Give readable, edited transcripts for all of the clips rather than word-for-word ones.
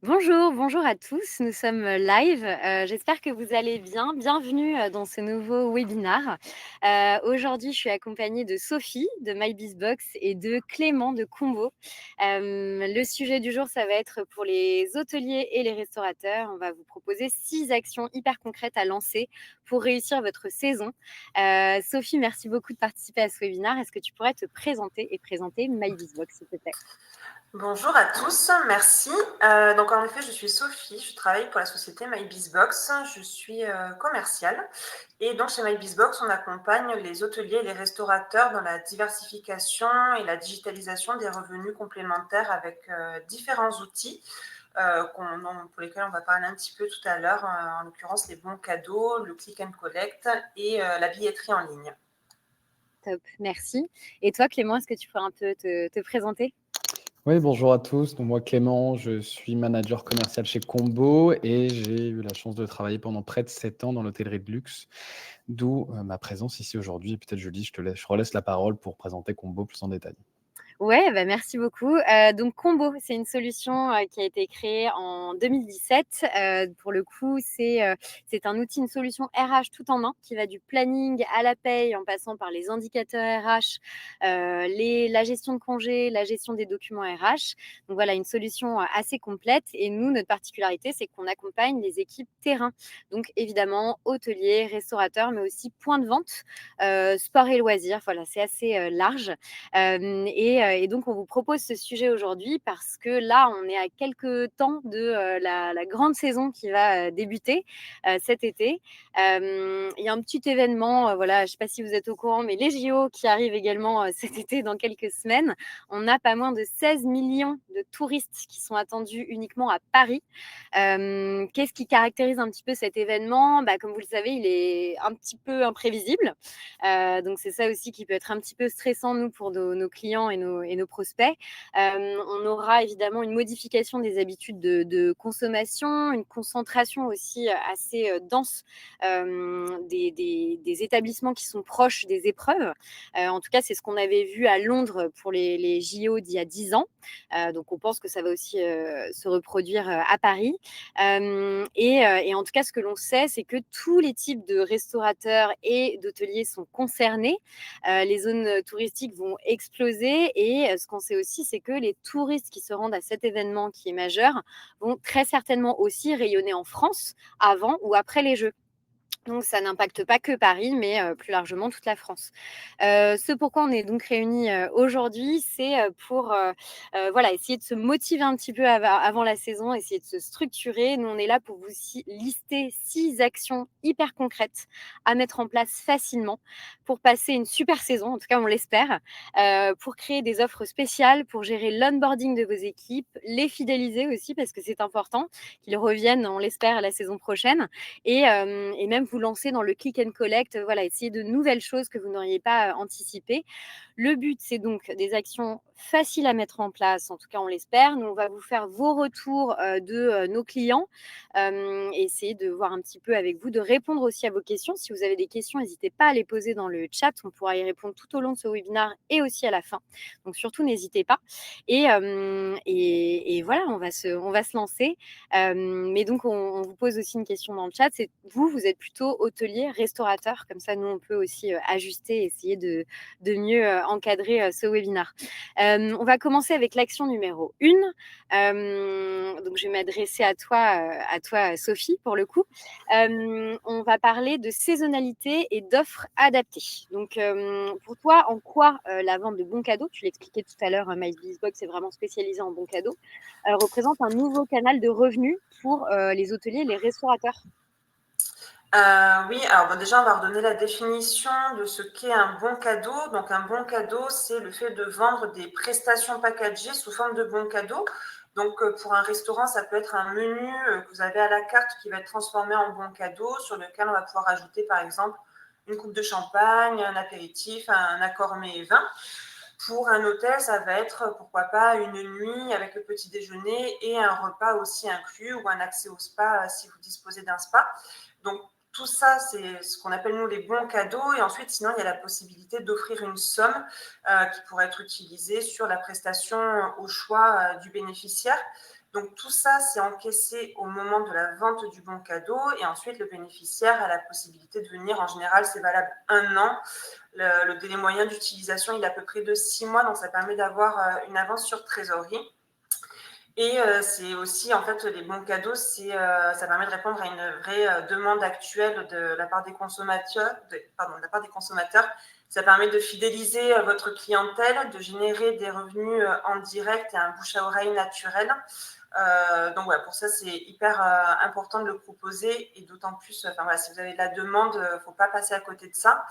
Bonjour, bonjour à tous. Nous sommes live. J'espère que vous allez bien. Bienvenue dans ce nouveau webinar. Aujourd'hui, je suis accompagnée de Sophie de MyBizBox et de Clément de Combo. Le sujet du jour, ça va être pour les hôteliers et les restaurateurs. On va vous proposer 6 actions hyper concrètes à lancer pour réussir votre saison. Sophie, merci beaucoup de participer à ce webinar. Est-ce que tu pourrais te présenter et présenter MyBizBox, s'il te plaît? Bonjour à tous, merci. Donc en effet, je suis Sophie, je travaille pour la société MyBizBox, je suis commerciale et donc chez MyBizBox, on accompagne les hôteliers et les restaurateurs dans la diversification et la digitalisation des revenus complémentaires avec différents outils pour lesquels on va parler un petit peu tout à l'heure, en l'occurrence les bons cadeaux, le click and collect et la billetterie en ligne. Top, merci. Et toi, Clément, est-ce que tu pourrais un peu te présenter? Oui, bonjour à tous. Donc moi, Clément, je suis manager commercial chez Combo et j'ai eu la chance de travailler pendant près de 7 ans dans l'hôtellerie de luxe, d'où ma présence ici aujourd'hui. Et peut-être, Julie, je relaisse la parole pour présenter Combo plus en détail. Ouais, bah, merci beaucoup. Donc Combo, c'est une solution, qui a été créée en 2017. Pour le coup, c'est un outil, une solution RH tout en un qui va du planning à la paye en passant par les indicateurs RH, la gestion de congés, la gestion des documents RH. Donc voilà, une solution, assez complète et nous, notre particularité, c'est qu'on accompagne les équipes terrain. Donc évidemment, hôteliers, restaurateurs, mais aussi points de vente, sport et loisirs. Voilà, c'est assez, large. Et donc, on vous propose ce sujet aujourd'hui parce que là, on est à quelques temps de la grande saison qui va débuter cet été. Il y a un petit événement, voilà, je ne sais pas si vous êtes au courant, mais les JO qui arrivent également cet été dans quelques semaines. On a pas moins de 16 millions de touristes qui sont attendus uniquement à Paris. Qu'est-ce qui caractérise un petit peu cet événement? Comme vous le savez, il est un petit peu imprévisible. Donc c'est ça aussi qui peut être un petit peu stressant, nous, pour nos clients et nos prospects. On aura évidemment une modification des habitudes de consommation, une concentration aussi assez dense des établissements qui sont proches des épreuves. En tout cas, c'est ce qu'on avait vu à Londres pour les JO d'il y a 10 ans. Donc on pense que ça va aussi se reproduire à Paris. Et en tout cas, ce que l'on sait, c'est que tous les types de restaurateurs et d'hôteliers sont concernés. Les zones touristiques vont exploser et ce qu'on sait aussi, c'est que les touristes qui se rendent à cet événement qui est majeur vont très certainement aussi rayonner en France avant ou après les Jeux. Donc ça n'impacte pas que Paris, mais plus largement toute la France. Ce pourquoi on est donc réunis aujourd'hui, c'est pour voilà, essayer de se motiver un petit peu avant la saison, essayer de se structurer. Nous, on est là pour vous lister 6 actions hyper concrètes à mettre en place facilement pour passer une super saison, en tout cas on l'espère, pour créer des offres spéciales, pour gérer l'onboarding de vos équipes, les fidéliser aussi parce que c'est important qu'ils reviennent, on l'espère, la saison prochaine et même vous lancer dans le click and collect, voilà, essayer de nouvelles choses que vous n'auriez pas anticipées. Le but, c'est donc des actions faciles à mettre en place, en tout cas on l'espère. Nous, on va vous faire vos retours de nos clients, essayer de voir un petit peu avec vous, de répondre aussi à vos questions. Si vous avez des questions, n'hésitez pas à les poser dans le chat, on pourra y répondre tout au long de ce webinaire et aussi à la fin. Donc surtout, n'hésitez pas. Et voilà, on va se lancer. Mais donc, on vous pose aussi une question dans le chat. C'est vous êtes plutôt hôtelier, restaurateur. Comme ça, nous, on peut aussi ajuster, essayer de mieux encadrer ce webinaire. On va commencer avec l'action numéro 1. Donc, je vais m'adresser à toi, Sophie, pour le coup. On va parler de saisonnalité et d'offres adaptées. Donc, pour toi, en quoi la vente de bons cadeaux, tu l'expliquais tout à l'heure, MyBizBox est vraiment spécialisé en bons cadeaux, représente un nouveau canal de revenus pour les hôteliers et les restaurateurs? Oui, alors déjà, on va redonner la définition de ce qu'est un bon cadeau. Donc, un bon cadeau, c'est le fait de vendre des prestations packagées sous forme de bons cadeaux. Donc, pour un restaurant, ça peut être un menu que vous avez à la carte qui va être transformé en bon cadeau, sur lequel on va pouvoir ajouter, par exemple, une coupe de champagne, un apéritif, un accord mets et vin. Pour un hôtel, ça va être, pourquoi pas, une nuit avec le petit déjeuner et un repas aussi inclus ou un accès au spa si vous disposez d'un spa. Donc, tout ça, c'est ce qu'on appelle, nous, les bons cadeaux. Et ensuite, sinon, il y a la possibilité d'offrir une somme qui pourrait être utilisée sur la prestation au choix du bénéficiaire. Donc tout ça, c'est encaissé au moment de la vente du bon cadeau et ensuite le bénéficiaire a la possibilité de venir. En général, c'est valable 1 an. Le délai moyen d'utilisation, il est à peu près de 6 mois, donc ça permet d'avoir une avance sur trésorerie. Et c'est aussi, en fait, les bons cadeaux, ça permet de répondre à une vraie demande actuelle de la part des consommateurs. Ça permet de fidéliser votre clientèle, de générer des revenus en direct et un bouche à oreille naturel. Donc voilà, pour ça, c'est hyper important de le proposer et d'autant plus, si vous avez de la demande, il ne faut pas passer à côté de ça.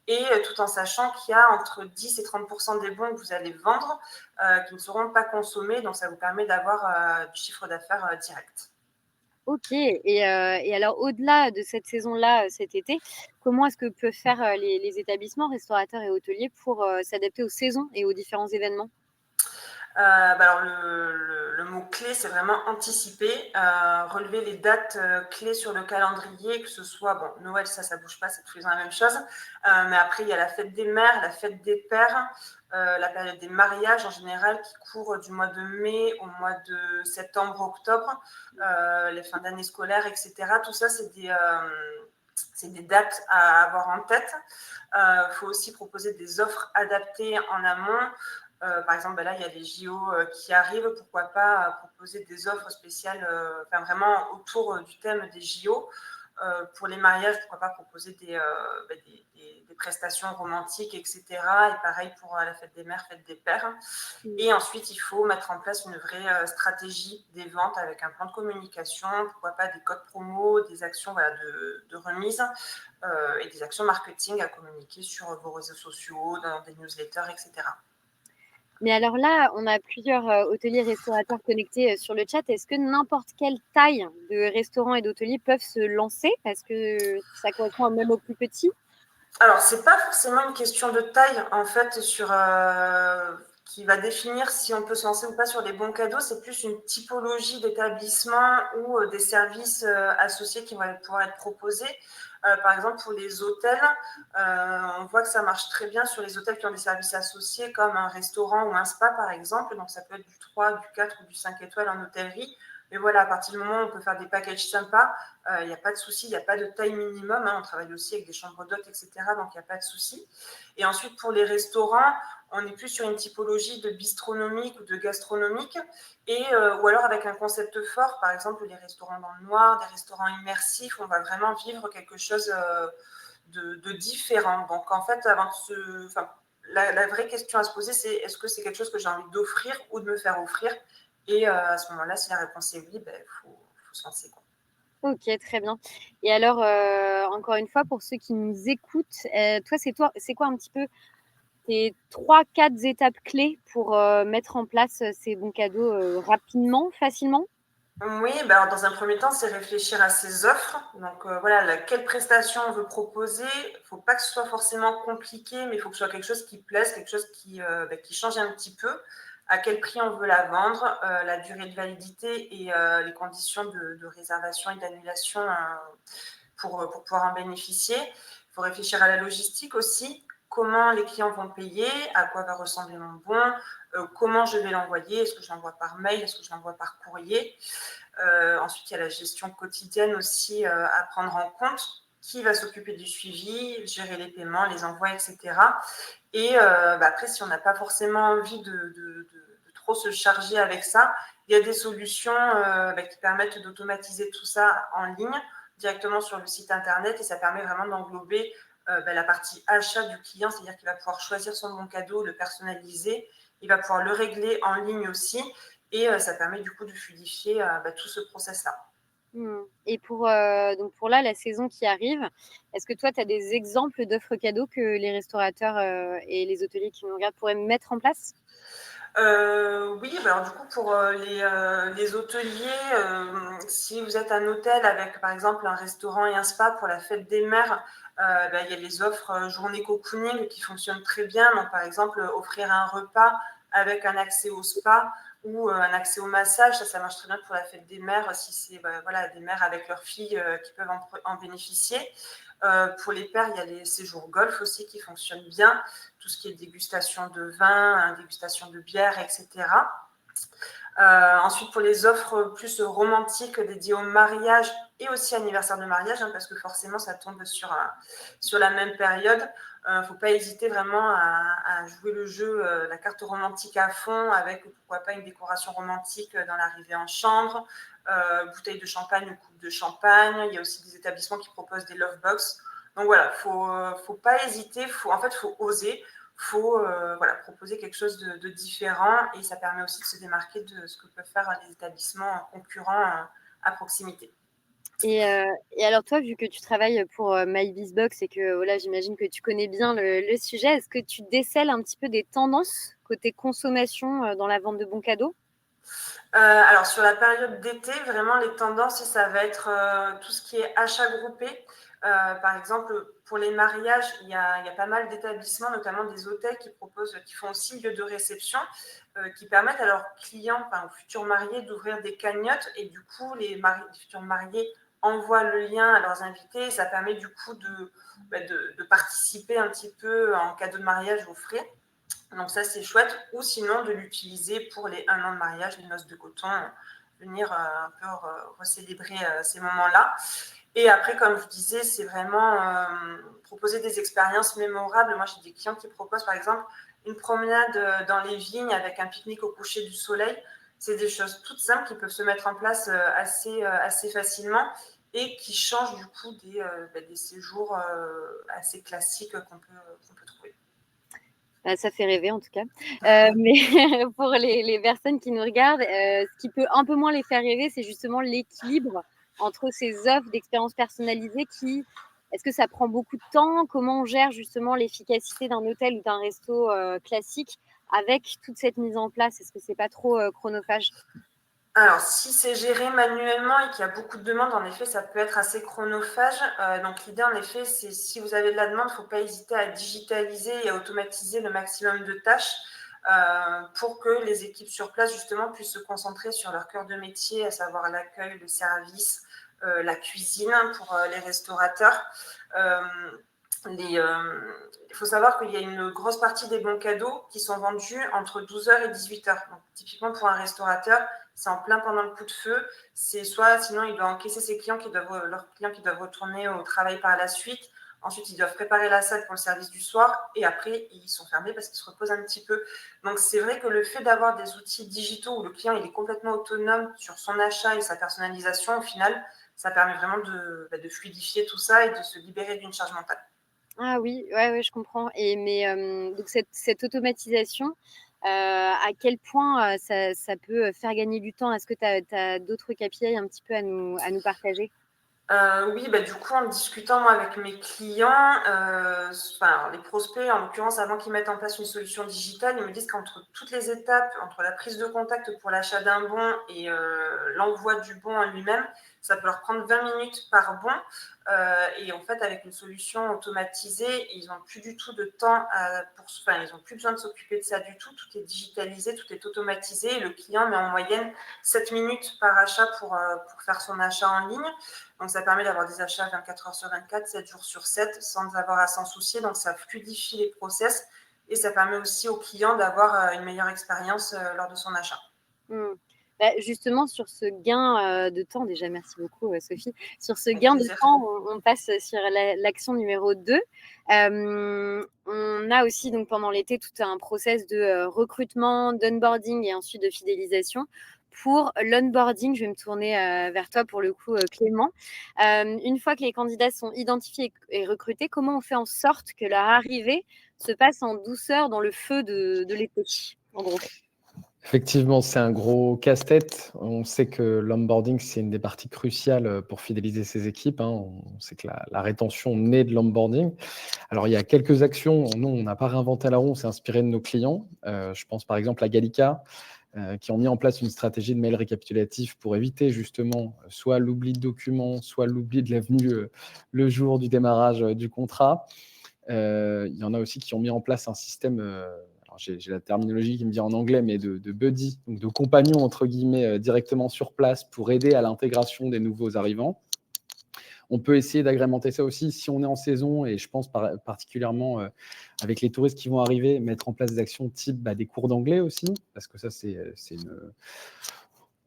Et tout en sachant qu'il y a entre 10 et 30% des bons que vous allez vendre qui ne seront pas consommés. Donc, ça vous permet d'avoir du chiffre d'affaires direct. Ok. Et alors, au-delà de cette saison-là, cet été, comment est-ce que peuvent faire les établissements, restaurateurs et hôteliers pour s'adapter aux saisons et aux différents événements? Alors, le mot-clé, c'est vraiment anticiper, relever les dates clés sur le calendrier, que ce soit, bon, Noël, ça bouge pas, c'est tous les ans la même chose. Mais après, il y a la fête des mères, la fête des pères, la période des mariages en général qui court du mois de mai au mois de septembre, octobre, les fins d'année scolaire, etc. Tout ça, c'est des dates à avoir en tête. Il faut aussi proposer des offres adaptées en amont. Par exemple, là, il y a les JO qui arrivent. Pourquoi pas proposer des offres spéciales, vraiment autour du thème des JO. Pour les mariages, pourquoi pas proposer des prestations romantiques, etc. Et pareil pour la fête des mères, fête des pères. Et ensuite, il faut mettre en place une vraie stratégie des ventes avec un plan de communication, pourquoi pas des codes promo, des actions de remise et des actions marketing à communiquer sur vos réseaux sociaux, dans des newsletters, etc. Mais alors là, on a plusieurs hôteliers restaurateurs connectés sur le chat. Est-ce que n'importe quelle taille de restaurant et d'hôtelier peuvent se lancer? Parce que ça correspond même aux plus petits. Alors, c'est pas forcément une question de taille, en fait, qui va définir si on peut se lancer ou pas sur les bons cadeaux. C'est plus une typologie d'établissement ou des services associés qui vont pouvoir être proposés. Par exemple, pour les hôtels, on voit que ça marche très bien sur les hôtels qui ont des services associés, comme un restaurant ou un spa, par exemple. Donc, ça peut être du 3, du 4 ou du 5 étoiles en hôtellerie. Mais voilà, à partir du moment où on peut faire des packages sympas, il n'y a pas de souci, il n'y a pas de taille minimum. On travaille aussi avec des chambres d'hôtes, etc. Donc, il n'y a pas de souci. Et ensuite, pour les restaurants, on est plus sur une typologie de bistronomique ou de gastronomique, ou alors avec un concept fort, par exemple les restaurants dans le noir, des restaurants immersifs, on va vraiment vivre quelque chose de différent. Donc, en fait, la vraie question à se poser, c'est est-ce que c'est quelque chose que j'ai envie d'offrir ou de me faire offrir? Et à ce moment-là, si la réponse est oui, faut se lancer, quoi. Ok, très bien. Et alors, encore une fois, pour ceux qui nous écoutent, toi, c'est quoi un petit peu tes 3-4 étapes clés pour mettre en place ces bons cadeaux rapidement, facilement? Oui, alors dans un premier temps, c'est réfléchir à ses offres. Donc voilà, quelle prestation on veut proposer. Il ne faut pas que ce soit forcément compliqué, mais il faut que ce soit quelque chose qui plaise, quelque chose qui change un petit peu. À quel prix on veut la vendre, la durée de validité et les conditions de réservation et d'annulation pour pouvoir en bénéficier. Il faut réfléchir à la logistique aussi. Comment les clients vont payer, à quoi va ressembler mon bon, comment je vais l'envoyer, est-ce que je l'envoie par mail, est-ce que je l'envoie par courrier. Ensuite, il y a la gestion quotidienne aussi à prendre en compte. Qui va s'occuper du suivi, gérer les paiements, les envois, etc. Et après, si on n'a pas forcément envie de trop se charger avec ça, il y a des solutions qui permettent d'automatiser tout ça en ligne, directement sur le site internet, et ça permet vraiment d'englober la partie achat du client, c'est-à-dire qu'il va pouvoir choisir son bon cadeau, le personnaliser, il va pouvoir le régler en ligne aussi, et ça permet du coup de fluidifier tout ce process-là. Et pour là, la saison qui arrive, est-ce que toi, tu as des exemples d'offres cadeaux que les restaurateurs et les hôteliers qui nous regardent pourraient mettre en place? Oui, alors du coup, pour les hôteliers, si vous êtes un hôtel avec, par exemple, un restaurant et un spa pour la fête des mères, il y a les offres journée cocooning qui fonctionnent très bien. Donc, par exemple, offrir un repas avec un accès au spa ou un accès au massage, ça marche très bien pour la fête des mères, si c'est des mères avec leurs filles qui peuvent en bénéficier. Pour les pères, il y a les séjours golf aussi qui fonctionnent bien, tout ce qui est dégustation de vin, dégustation de bière, etc. Ensuite, pour les offres plus romantiques dédiées au mariage et aussi anniversaire de mariage, parce que forcément, ça tombe sur la même période. Il ne faut pas hésiter vraiment à jouer le jeu, la carte romantique à fond, avec pourquoi pas une décoration romantique dans l'arrivée en chambre, bouteille de champagne ou coupe de champagne. Il y a aussi des établissements qui proposent des love box. Donc voilà, faut pas hésiter, faut oser. Il faut proposer quelque chose de différent et ça permet aussi de se démarquer de ce que peuvent faire les établissements concurrents à proximité. Et alors toi, vu que tu travailles pour MyBizBox et que voilà, j'imagine que tu connais bien le sujet, est-ce que tu décèles un petit peu des tendances côté consommation dans la vente de bons cadeaux? Alors sur la période d'été, vraiment les tendances, ça va être tout ce qui est achat groupé. Par exemple, pour les mariages, il y a pas mal d'établissements, notamment des hôtels qui font aussi lieu de réception, qui permettent à leurs clients, enfin aux futurs mariés, d'ouvrir des cagnottes et du coup, les futurs mariés envoient le lien à leurs invités et ça permet du coup de participer un petit peu en cadeau de mariage aux frais. Donc ça, c'est chouette. Ou sinon, de l'utiliser pour les 1 an de mariage, les noces de coton, venir un peu recélébrer ces moments-là. Et après, comme je disais, c'est vraiment proposer des expériences mémorables. Moi, j'ai des clients qui proposent, par exemple, une promenade dans les vignes avec un pique-nique au coucher du soleil. C'est des choses toutes simples qui peuvent se mettre en place assez facilement et qui changent du coup des séjours assez classiques qu'on peut trouver. Ça fait rêver en tout cas. Mais pour les personnes qui nous regardent, ce qui peut un peu moins les faire rêver, c'est justement l'équilibre entre ces offres d'expériences personnalisées est-ce que ça prend beaucoup de temps? Comment on gère justement l'efficacité d'un hôtel ou d'un resto classique avec toute cette mise en place? Est-ce que c'est pas trop chronophage? Alors, si c'est géré manuellement et qu'il y a beaucoup de demandes, en effet, ça peut être assez chronophage. Donc, l'idée, en effet, c'est si vous avez de la demande, il ne faut pas hésiter à digitaliser et à automatiser le maximum de tâches pour que les équipes sur place, justement, puissent se concentrer sur leur cœur de métier, à savoir l'accueil, le service, la cuisine pour les restaurateurs. Il faut savoir qu'il y a une grosse partie des bons cadeaux qui sont vendus entre 12h et 18h. Donc, typiquement, pour un restaurateur, c'est en plein pendant le coup de feu. C'est soit, sinon, il doit encaisser leurs clients qui doivent retourner au travail par la suite. Ensuite, ils doivent préparer la salle pour le service du soir. Et après, ils sont fermés parce qu'ils se reposent un petit peu. Donc, c'est vrai que le fait d'avoir des outils digitaux où le client il est complètement autonome sur son achat et sa personnalisation, au final, ça permet vraiment de fluidifier tout ça et de se libérer d'une charge mentale. Ah oui, ouais, je comprends. Mais donc cette automatisation, à quel point ça peut faire gagner du temps? Est-ce que tu as d'autres KPI un petit peu à nous partager? Oui, du coup, en discutant moi avec mes clients, les prospects, en l'occurrence, avant qu'ils mettent en place une solution digitale, ils me disent qu'entre toutes les étapes, entre la prise de contact pour l'achat d'un bon et l'envoi du bon en lui-même, ça peut leur prendre 20 minutes par bon. Et en fait, avec une solution automatisée, ils n'ont plus du tout de temps ils n'ont plus besoin de s'occuper de ça du tout. Tout est digitalisé, tout est automatisé. Et le client met en moyenne 7 minutes par achat pour faire son achat en ligne. Donc, ça permet d'avoir des achats 24 heures sur 24, 7 jours sur 7, sans avoir à s'en soucier. Donc, ça fluidifie les process et ça permet aussi au client d'avoir une meilleure expérience lors de son achat. Justement, sur ce gain de temps, déjà, merci beaucoup, Sophie. Sur ce gain de temps, on passe sur l'action numéro 2. On a aussi, donc, pendant l'été, tout un process de recrutement, d'onboarding et ensuite de fidélisation. Pour l'onboarding, je vais me tourner vers toi pour le coup, Clément. Une fois que les candidats sont identifiés et recrutés, comment on fait en sorte que leur arrivée se passe en douceur dans le feu de l'été, en gros? Effectivement, c'est un gros casse-tête. On sait que l'onboarding, c'est une des parties cruciales pour fidéliser ses équipes. On sait que la rétention naît de l'onboarding. Alors, il y a quelques actions. Nous, on n'a pas réinventé la roue, on s'est inspiré de nos clients. Je pense par exemple à Gallica, qui ont mis en place une stratégie de mail récapitulatif pour éviter justement soit l'oubli de documents, soit l'oubli de l'avenue le jour du démarrage du contrat. Il y en a aussi qui ont mis en place un système, alors j'ai la terminologie qui me vient en anglais, mais de buddy, donc de compagnons entre guillemets directement sur place pour aider à l'intégration des nouveaux arrivants. On peut essayer d'agrémenter ça aussi si on est en saison, et je pense particulièrement avec les touristes qui vont arriver, mettre en place des actions type des cours d'anglais aussi, parce que ça, c'est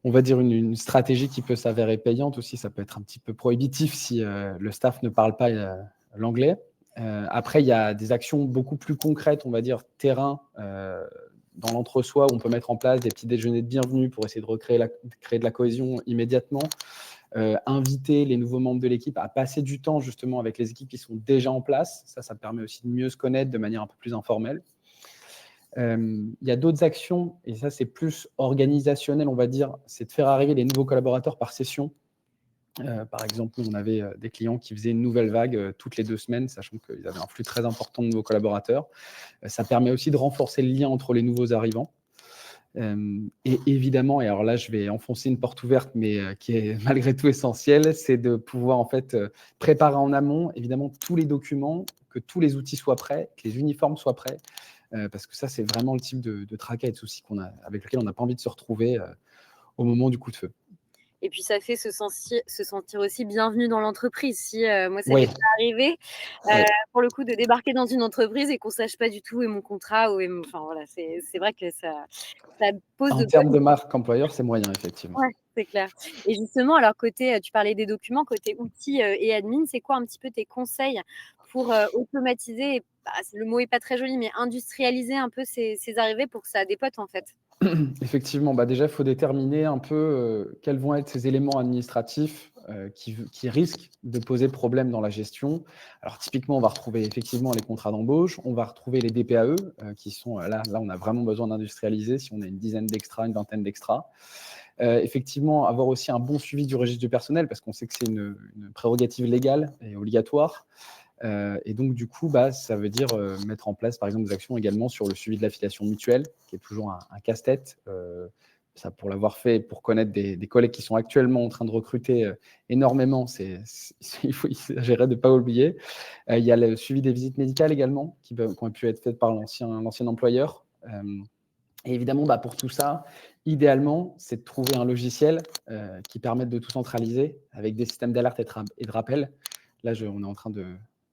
on va dire une stratégie qui peut s'avérer payante aussi. Ça peut être un petit peu prohibitif si le staff ne parle pas l'anglais. Après, il y a des actions beaucoup plus concrètes, on va dire terrain, dans l'entre-soi, où on peut mettre en place des petits déjeuners de bienvenue pour essayer de créer de la cohésion immédiatement. Inviter les nouveaux membres de l'équipe à passer du temps justement avec les équipes qui sont déjà en place. Ça permet aussi de mieux se connaître de manière un peu plus informelle. Il y a d'autres actions, et ça c'est plus organisationnel, on va dire, c'est de faire arriver les nouveaux collaborateurs par session. Par exemple, on avait des clients qui faisaient une nouvelle vague toutes les 2 semaines, sachant qu'ils avaient un flux très important de nouveaux collaborateurs. Ça permet aussi de renforcer le lien entre les nouveaux arrivants. Et évidemment, et alors là, je vais enfoncer une porte ouverte, mais qui est malgré tout essentielle, c'est de pouvoir en fait préparer en amont, évidemment, tous les documents, que tous les outils soient prêts, que les uniformes soient prêts, parce que ça, c'est vraiment le type de tracas et de soucis avec lequel on n'a pas envie de se retrouver au moment du coup de feu. Et puis, ça fait se sentir aussi bienvenu dans l'entreprise. Si moi, ça m'est Ouais, déjà arrivé, ouais. pour le coup, de débarquer dans une entreprise et qu'on sache pas du tout où est mon contrat, enfin voilà, c'est vrai que ça pose En de termes bonnes. de marque employeur, c'est moyen, effectivement. Ouais, c'est clair. Et justement, alors côté, tu parlais des documents, côté outils, et admin, c'est quoi un petit peu tes conseils pour, automatiser, le mot est pas très joli, mais industrialiser un peu ces arrivées pour que ça dépote, en fait? Effectivement, déjà, il faut déterminer un peu quels vont être ces éléments administratifs qui risquent de poser problème dans la gestion. Alors, typiquement, on va retrouver effectivement les contrats d'embauche, on va retrouver les DPAE qui sont là, on a vraiment besoin d'industrialiser si on a une dizaine d'extras, une vingtaine d'extras. Effectivement, avoir aussi un bon suivi du registre du personnel, parce qu'on sait que c'est une prérogative légale et obligatoire. Et donc, du coup, ça veut dire mettre en place, par exemple, des actions également sur le suivi de l'affiliation mutuelle, qui est toujours un casse-tête. Ça, pour l'avoir fait, pour connaître des collègues qui sont actuellement en train de recruter énormément, il faut gérer de ne pas oublier. Il y a le suivi des visites médicales également, qui ont pu être faites par l'ancien employeur. Et évidemment, pour tout ça, idéalement, c'est de trouver un logiciel qui permette de tout centraliser avec des systèmes d'alerte et de rappel. Là, on est en train de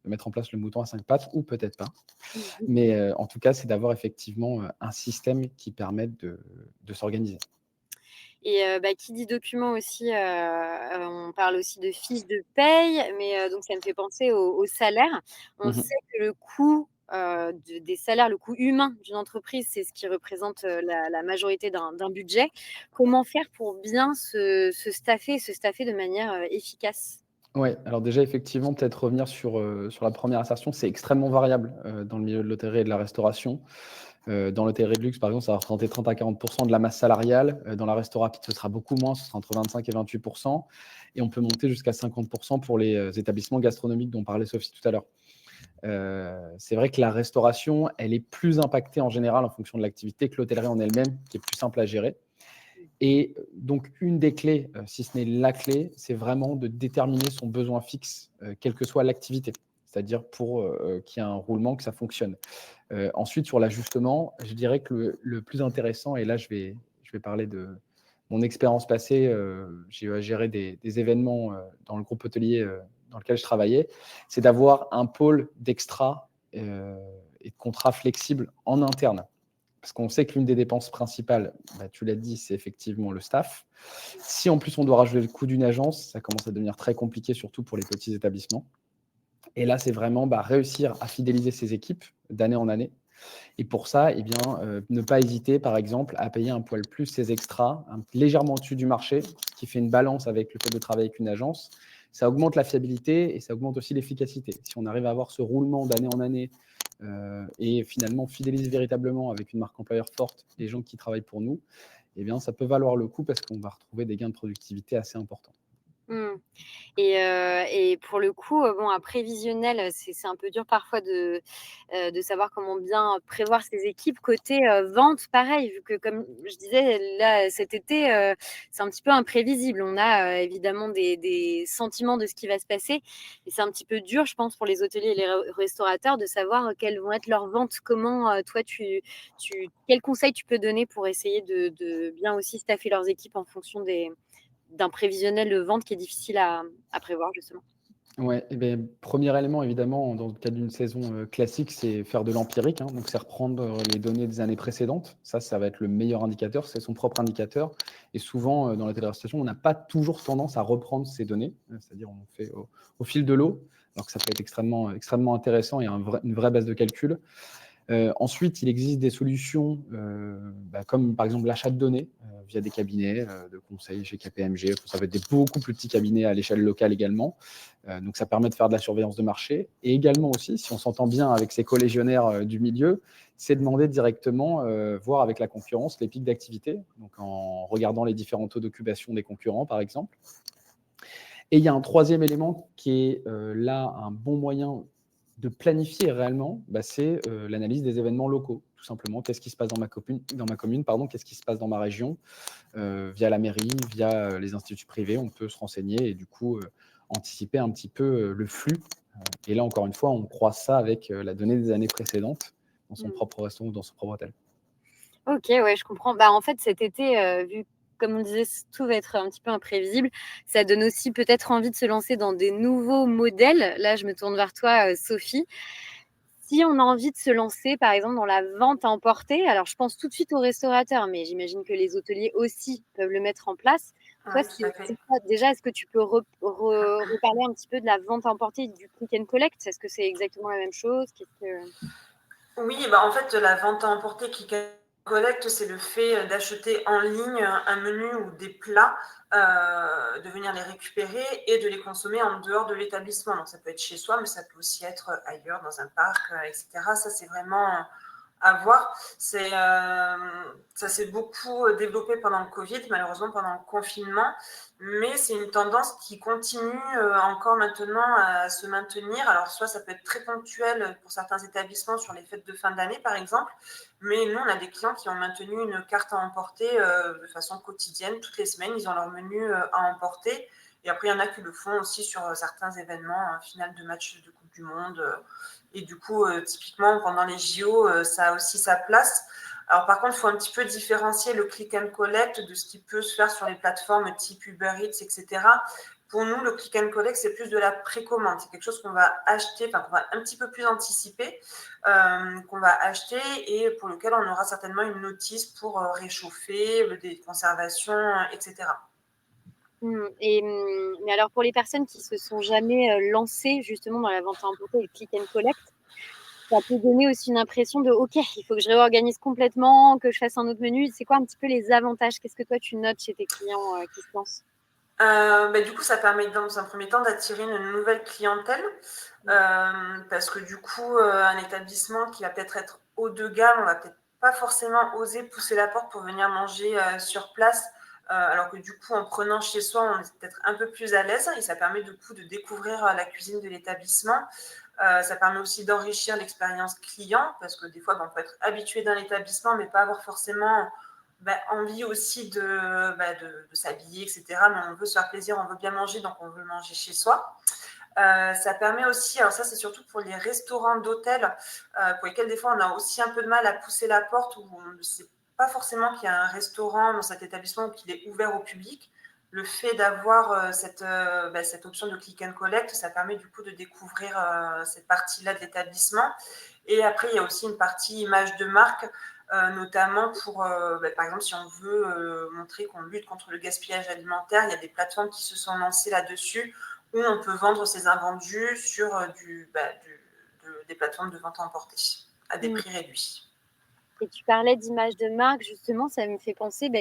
mettre en place le mouton à 5 pattes, ou peut-être pas. Mais en tout cas, c'est d'avoir effectivement un système qui permette de s'organiser. Et qui dit document aussi, on parle aussi de fiches de paye, mais donc ça me fait penser au salaire. On Mmh. sait que le coût, des salaires, le coût humain d'une entreprise, c'est ce qui représente, la majorité d'un budget. Comment faire pour bien se staffer de manière, efficace? Ouais, alors déjà, effectivement, peut-être revenir sur la première assertion, c'est extrêmement variable dans le milieu de l'hôtellerie et de la restauration. Dans l'hôtellerie de luxe, par exemple, ça va représenter 30 à 40% de la masse salariale. Dans la restauration rapide, ce sera beaucoup moins, ce sera entre 25 et 28%. Et on peut monter jusqu'à 50% pour les établissements gastronomiques dont parlait Sophie tout à l'heure. C'est vrai que la restauration, elle est plus impactée en général en fonction de l'activité que l'hôtellerie en elle-même, qui est plus simple à gérer. Et donc, une des clés, si ce n'est la clé, c'est vraiment de déterminer son besoin fixe, quelle que soit l'activité. C'est-à-dire pour qu'il y ait un roulement, que ça fonctionne. Ensuite, sur l'ajustement, je dirais que le plus intéressant, et là, je vais parler de mon expérience passée, j'ai eu à gérer des événements dans le groupe hôtelier dans lequel je travaillais, c'est d'avoir un pôle d'extra et de contrats flexibles en interne. Parce qu'on sait que l'une des dépenses principales, tu l'as dit, c'est effectivement le staff. Si en plus on doit rajouter le coût d'une agence, ça commence à devenir très compliqué, surtout pour les petits établissements. Et là, c'est vraiment réussir à fidéliser ses équipes d'année en année. Et pour ça, ne pas hésiter, par exemple, à payer un poil plus ses extras, légèrement au-dessus du marché, ce qui fait une balance avec le fait de travailler avec une agence. Ça augmente la fiabilité et ça augmente aussi l'efficacité. Si on arrive à avoir ce roulement d'année en année et finalement fidéliser véritablement avec une marque employeur forte les gens qui travaillent pour nous, ça peut valoir le coup parce qu'on va retrouver des gains de productivité assez importants. Mmh. Et pour le coup, bon, un prévisionnel, c'est un peu dur parfois de savoir comment bien prévoir ses équipes. Côté, vente, pareil, vu que comme je disais, là, cet été, c'est un petit peu imprévisible. On a, évidemment des sentiments de ce qui va se passer et c'est un petit peu dur, je pense, pour les hôteliers et les restaurateurs de savoir, quelles vont être leurs ventes. Comment, toi, quels conseils tu peux donner pour essayer de bien aussi staffer leurs équipes en fonction d'un prévisionnel de vente qui est difficile à prévoir, justement? Ouais, et beh, 1er élément évidemment dans le cadre d'une saison, classique, c'est faire de l'empirique, hein, donc c'est reprendre, les données des années précédentes. Ça va être le meilleur indicateur, c'est son propre indicateur et souvent, dans la téléréalisation, on n'a pas toujours tendance à reprendre ces données, c'est-à-dire on fait au fil de l'eau, alors que ça peut être extrêmement intéressant et une vraie base de calcul. Ensuite, il existe des solutions, comme par exemple l'achat de données, via des cabinets, de conseil chez KPMG. Ça va être des beaucoup plus petits cabinets à l'échelle locale également. Donc ça permet de faire de la surveillance de marché et également aussi, si on s'entend bien avec ses collégionnaires, du milieu, c'est demander directement, voir avec la concurrence les pics d'activité, donc en regardant les différents taux d'occupation des concurrents, par exemple. Et il y a un 3e élément qui est, là, un bon moyen de planifier réellement, c'est, l'analyse des événements locaux. Tout simplement, qu'est-ce qui se passe dans ma commune, pardon, qu'est-ce qui se passe dans ma région? Via la mairie, via, les instituts privés, on peut se renseigner et du coup, anticiper un petit peu, le flux. Et là, encore une fois, on croise ça avec, la donnée des années précédentes dans son Mmh. propre restaurant ou dans son propre hôtel. OK, ouais, je comprends. Bah, en fait, cet été, vu comme on disait, tout va être un petit peu imprévisible, ça donne aussi peut-être envie de se lancer dans des nouveaux modèles. Là, je me tourne vers toi, Sophie. Si on a envie de se lancer, par exemple, dans la vente à emporter, alors je pense tout de suite aux restaurateurs, mais j'imagine que les hôteliers aussi peuvent le mettre en place. Toi, Oui, tout à fait. c'est quoi déjà, est-ce que tu peux reparler un petit peu de la vente à emporter et du click and collect? Est-ce que c'est exactement la même chose? Qu'est-ce que Oui, bah, en fait, la vente à emporter click and collect, c'est le fait, d'acheter en ligne, un menu ou des plats, de venir les récupérer et de les consommer en dehors de l'établissement. Donc ça peut être chez soi, mais ça peut aussi être, ailleurs dans un parc, et cetera. Ça, c'est vraiment, à voir. Ça s'est beaucoup développé pendant le Covid, malheureusement pendant le confinement, mais c'est une tendance qui continue encore maintenant à se maintenir. Alors, soit ça peut être très ponctuel pour certains établissements sur les fêtes de fin d'année, par exemple, mais nous, on a des clients qui ont maintenu une carte à emporter de façon quotidienne. Toutes les semaines, ils ont leur menu à emporter. Et après, il y en a qui le font aussi sur certains événements, finale de match de Coupe du Monde. Et du coup, typiquement, pendant les JO, ça a aussi sa place. Alors, par contre, il faut un petit peu différencier le click and collect de ce qui peut se faire sur les plateformes type Uber Eats, etc. Pour nous, le click and collect, c'est plus de la précommande. C'est quelque chose qu'on va acheter, enfin, qu'on va un petit peu plus anticiper, qu'on va acheter et pour lequel on aura certainement une notice pour réchauffer, des conservations, etc. Mais alors pour les personnes qui se sont jamais, lancées justement dans la vente à emporter et le click and collect, ça peut donner aussi une impression de: «OK, il faut que je réorganise complètement, que je fasse un autre menu». C'est quoi un petit peu les avantages? Qu'est-ce que toi tu notes chez tes clients, qui se lancent? Du coup, ça permet dans un premier temps d'attirer une nouvelle clientèle, parce que du coup, un établissement qui va peut-être être haut de gamme, on va peut-être pas forcément oser pousser la porte pour venir manger, sur place, alors que du coup, en prenant chez soi, on est peut-être un peu plus à l'aise et ça permet du coup de découvrir, la cuisine de l'établissement. Ça permet aussi d'enrichir l'expérience client parce que des fois, on peut être habitué d'un établissement mais pas avoir forcément envie aussi de s'habiller, etc. Mais on veut se faire plaisir, on veut bien manger, donc on veut manger chez soi. Ça permet aussi, alors ça c'est surtout pour les restaurants d'hôtel, pour lesquels des fois on a aussi un peu de mal à pousser la porte, où on ne sait pas forcément qu'il y a un restaurant dans cet établissement ou qu'il est ouvert au public. Le fait d'avoir cette option de click and collect, ça permet du coup de découvrir cette partie-là de l'établissement. Et après, il y a aussi une partie image de marque, notamment pour, par exemple, si on veut montrer qu'on lutte contre le gaspillage alimentaire, il y a des plateformes qui se sont lancées là-dessus où on peut vendre ses invendus sur des plateformes de vente à emporter à des Mmh. prix réduits. Et tu parlais d'image de marque, justement, ça me fait penser,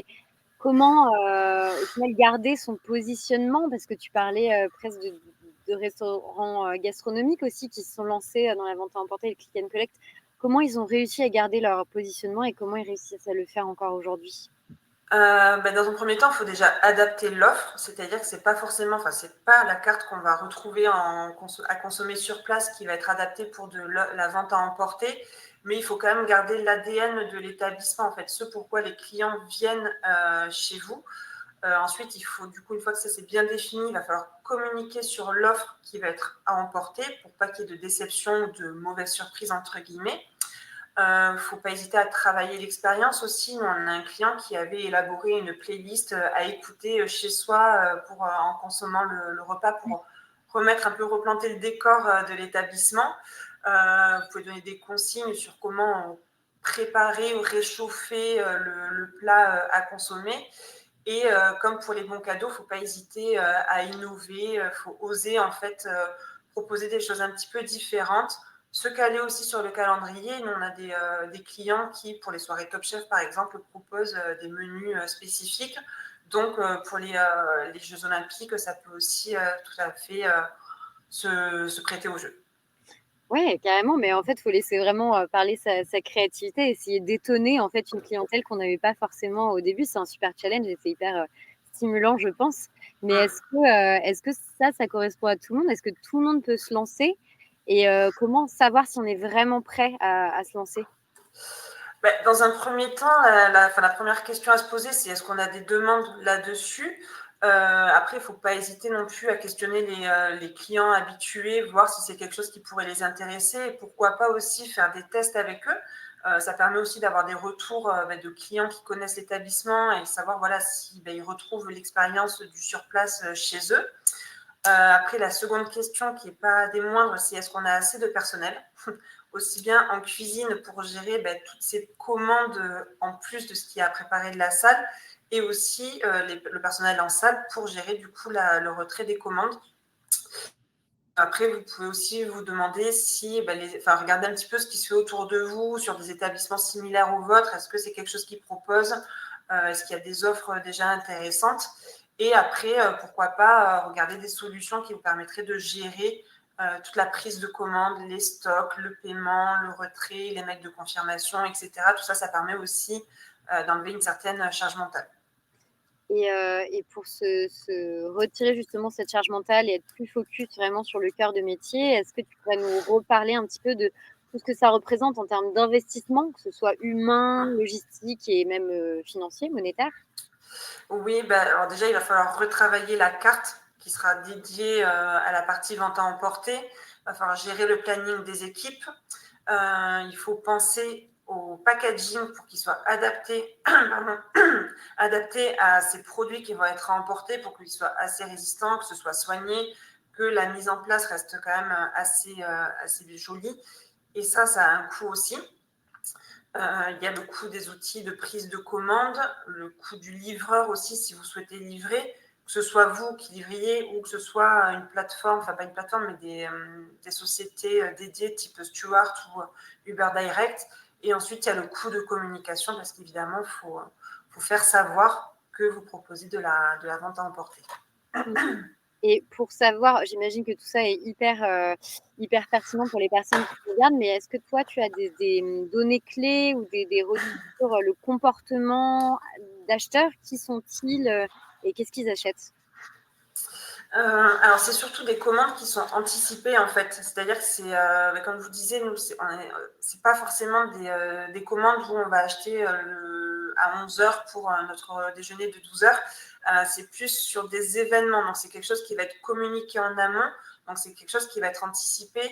comment, au final garder son positionnement? Parce que tu parlais, presque de restaurants, gastronomiques aussi qui se sont lancés, dans la vente à emporter et le click and collect. Comment ils ont réussi à garder leur positionnement et comment ils réussissent à le faire encore aujourd'hui? Dans un premier temps, il faut déjà adapter l'offre, c'est-à-dire que c'est pas forcément, enfin, c'est pas la carte qu'on va retrouver à consommer sur place qui va être adaptée pour la vente à emporter, mais il faut quand même garder l'ADN de l'établissement, en fait, ce pourquoi les clients viennent chez vous. Ensuite, il faut, du coup, une fois que ça c'est bien défini, il va falloir communiquer sur l'offre qui va être à emporter pour pas qu'il y ait de déception ou de mauvaise surprise, entre guillemets. Il ne faut pas hésiter à travailler l'expérience aussi. On a un client qui avait élaboré une playlist à écouter chez soi pour, en consommant le repas pour replanter le décor de l'établissement. Vous pouvez donner des consignes sur comment préparer ou réchauffer le plat à consommer. Et comme pour les bons cadeaux, il ne faut pas hésiter à innover, il faut oser en fait proposer des choses un petit peu différentes, se caler aussi sur le calendrier. Nous, on a des clients qui, pour les soirées Top Chef par exemple, proposent des menus spécifiques. Donc pour les Jeux Olympiques, ça peut aussi tout à fait se prêter au jeu. Ouais, carrément, mais en fait, il faut laisser vraiment parler sa créativité, essayer d'étonner en fait une clientèle qu'on n'avait pas forcément au début. C'est un super challenge et c'est hyper stimulant, je pense. Mais est-ce que ça correspond à tout le monde? Est-ce que tout le monde peut se lancer? Et comment savoir si on est vraiment prêt à se lancer? Dans un premier temps, la première question à se poser, c'est est-ce qu'on a des demandes là-dessus? Après, il ne faut pas hésiter non plus à questionner les clients habitués, voir si c'est quelque chose qui pourrait les intéresser et pourquoi pas aussi faire des tests avec eux. Ça permet aussi d'avoir des retours de clients qui connaissent l'établissement et savoir voilà, si ils retrouvent l'expérience du surplace chez eux. Après, la seconde question qui n'est pas des moindres, c'est est-ce qu'on a assez de personnel? Aussi bien en cuisine pour gérer toutes ces commandes en plus de ce qu'il y a à préparer de la salle et aussi le personnel en salle pour gérer du coup le retrait des commandes. Après, vous pouvez aussi vous demander si, regarder un petit peu ce qui se fait autour de vous sur des établissements similaires aux vôtres. Est-ce que c'est quelque chose qu'ils proposent? Est-ce qu'il y a des offres déjà intéressantes? Et après, pourquoi pas regarder des solutions qui vous permettraient de gérer toute la prise de commande, les stocks, le paiement, le retrait, les mails de confirmation, etc. Tout ça, ça permet aussi d'enlever une certaine charge mentale. Et pour se retirer justement cette charge mentale et être plus focus vraiment sur le cœur de métier, est-ce que tu pourrais nous reparler un petit peu de tout ce que ça représente en termes d'investissement, que ce soit humain, logistique et même financier, monétaire? Oui, alors déjà, il va falloir retravailler la carte qui sera dédiée à la partie vente à emporter. Il va falloir gérer le planning des équipes. Il faut penser au packaging pour qu'il soit adapté, adapté à ces produits qui vont être à emporter pour qu'ils soient assez résistants, que ce soit soigné, que la mise en place reste quand même assez jolie. Et ça a un coût aussi. Il y a le coût des outils de prise de commande, le coût du livreur aussi si vous souhaitez livrer, que ce soit vous qui livriez ou que ce soit une plateforme, enfin pas une plateforme, mais des sociétés dédiées type Stuart ou Uber Direct. Et ensuite, il y a le coût de communication parce qu'évidemment, il faut faire savoir que vous proposez de la vente à emporter. Et pour savoir, j'imagine que tout ça est hyper pertinent pour les personnes qui regardent, mais est-ce que toi, tu as des données clés ou des retours sur le comportement d'acheteurs? Qui sont-ils et qu'est-ce qu'ils achètent? Alors, c'est surtout des commandes qui sont anticipées, en fait. C'est-à-dire que c'est, comme je vous disais, nous, c'est pas forcément des commandes où on va acheter à 11h pour notre déjeuner de 12h. C'est plus sur des événements. Donc, c'est quelque chose qui va être communiqué en amont. Donc, c'est quelque chose qui va être anticipé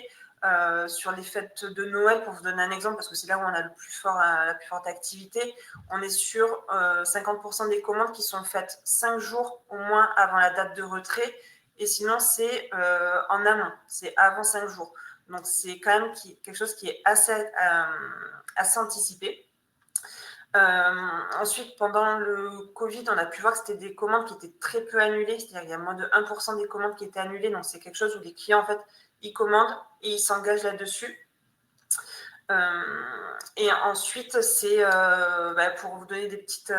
sur les fêtes de Noël. Pour vous donner un exemple, parce que c'est là où on a la plus forte activité, on est sur 50% des commandes qui sont faites 5 jours au moins avant la date de retrait. Et sinon, c'est en amont, c'est avant 5 jours. Donc, c'est quand même quelque chose qui est assez anticipé. Ensuite, pendant le Covid, on a pu voir que c'était des commandes qui étaient très peu annulées, c'est-à-dire qu'il y a moins de 1% des commandes qui étaient annulées. Donc, c'est quelque chose où les clients, en fait, ils commandent et ils s'engagent là-dessus. Et ensuite, c'est pour vous donner des petites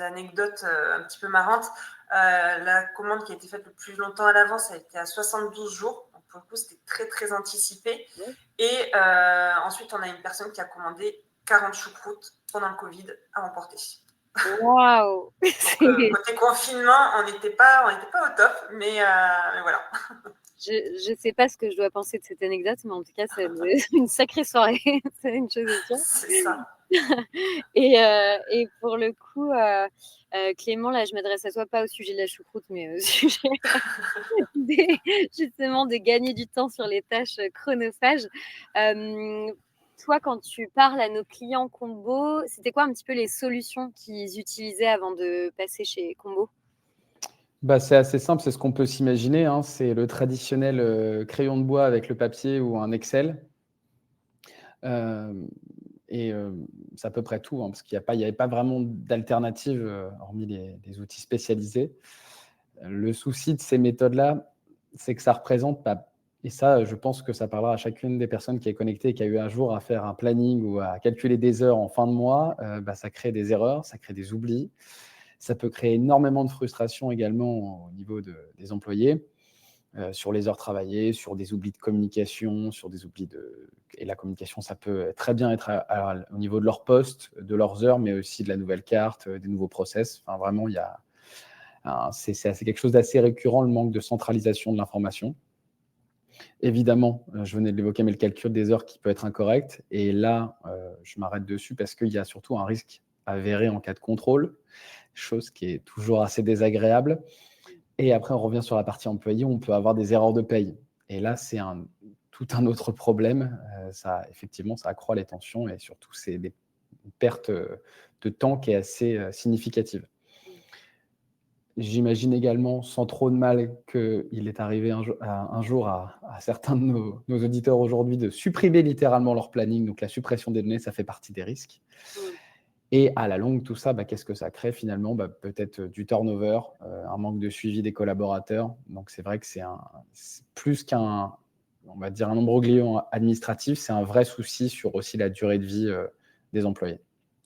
anecdotes un petit peu marrantes. La commande qui a été faite le plus longtemps à l'avance a été à 72 jours. Donc, pour le coup, c'était très, très anticipé. Et ensuite, on a une personne qui a commandé 40 choucroutes pendant le Covid à emporter. Waouh! Côté confinement, on n'était pas au top, mais voilà. Je ne sais pas ce que je dois penser de cette anecdote, mais en tout cas, c'est une sacrée soirée. C'est une chose est sûre. C'est ça. Et pour le coup, Clément, là, je m'adresse à toi, pas au sujet de la choucroute, mais au sujet justement de gagner du temps sur les tâches chronophages. Toi, quand tu parles à nos clients Combo, c'était quoi un petit peu les solutions qu'ils utilisaient avant de passer chez Combo? C'est assez simple, c'est ce qu'on peut s'imaginer, hein. C'est le traditionnel crayon de bois avec le papier ou un Excel. C'est à peu près tout, hein, parce qu'il y avait pas vraiment d'alternative, hormis les outils spécialisés. Le souci de ces méthodes-là, c'est que ça représente pas, et ça, je pense que ça parlera à chacune des personnes qui est connectée et qui a eu un jour à faire un planning ou à calculer des heures en fin de mois, ça crée des erreurs, ça crée des oublis. Ça peut créer énormément de frustration également au niveau des employés, sur les heures travaillées, sur des oublis de communication, sur des oublis et la communication, ça peut très bien être au niveau de leur poste, de leurs heures, mais aussi de la nouvelle carte, des nouveaux process. Enfin, vraiment, il y a c'est quelque chose d'assez récurrent, le manque de centralisation de l'information. Évidemment, je venais de l'évoquer, mais le calcul des heures qui peut être incorrect. Et là, je m'arrête dessus parce qu'il y a surtout un risque avéré en cas de contrôle, chose qui est toujours assez désagréable. Et après, on revient sur la partie employée, on peut avoir des erreurs de paye. Et là, c'est tout un autre problème. Effectivement, ça accroît les tensions et surtout, c'est une perte de temps qui est assez significative. J'imagine également, sans trop de mal, qu'il est arrivé un jour à certains de nos auditeurs aujourd'hui de supprimer littéralement leur planning. Donc, la suppression des données, ça fait partie des risques. Et à la longue, tout ça, qu'est-ce que ça crée finalement? Peut-être du turnover, un manque de suivi des collaborateurs. Donc, c'est vrai que c'est plus on va dire un imbroglio administratif, c'est un vrai souci sur aussi la durée de vie des employés.